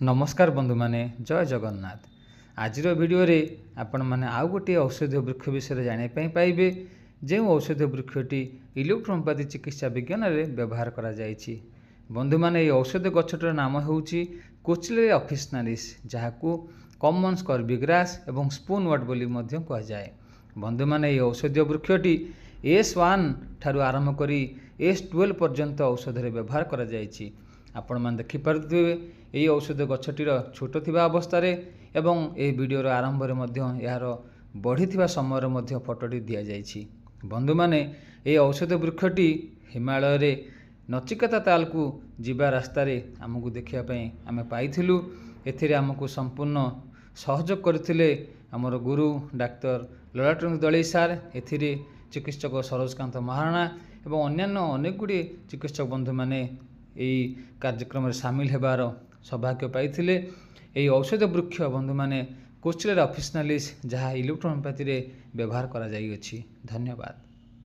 नमस्कार बंधु माने जय जगन्नाथ। आजिर वीडियो रे आपण माने आउ गोटे औषधीय वृक्ष विषय जानापी पाइबे जो औषधीय वृक्षटी इलेक्ट्रोहोमियोपैथी चिकित्सा विज्ञान में व्यवहार करा जायछि। बंधु माने औषधीय गछटर नाम होउछि कोचिलेरिया ऑफिसिनालिस, जहाकू कॉमन स्कर्बीग्रास एवं स्पूनवट बोली मध्य कहा जाए। बंधु माने औषधीय वृक्षटी S1 ठारू आरंभ करी S12 पर्यंत औषध व्यवहार करा जायछि। आपण मान देखि पारुथिबे एई औषध गछटीर छोट थिबा अवस्था एवं ए वीडियोर आरंभ रे मध्य यार बढ़िथिबा समय मध्य फोटोटी दिया जायछि। बंधु माने एई औषध वृक्षटी हिमालय रे नचिकेता ताल को जीवा रास्ता रे हमकु देखिया पई आमे पाइथिलु। एथिरे हमकु संपूर्ण सहयोग करथिले हमर गुरु डाक्टर ललाटरंग दळई सार, एथिरे चिकित्सक सरोजकांत महाराणा एवं अन्यान्य अनेक गुडी चिकित्सक बंधु माने यही कार्यक्रम सामिल होबार सौभाग्य पाइथिले। यही औषध वृक्ष बंधु माने कोचिलेरिया ऑफिसिनालिस जहाँ इलेक्ट्रोहोमियोपैथी रे व्यवहार करा जाइछि। धन्यवाद।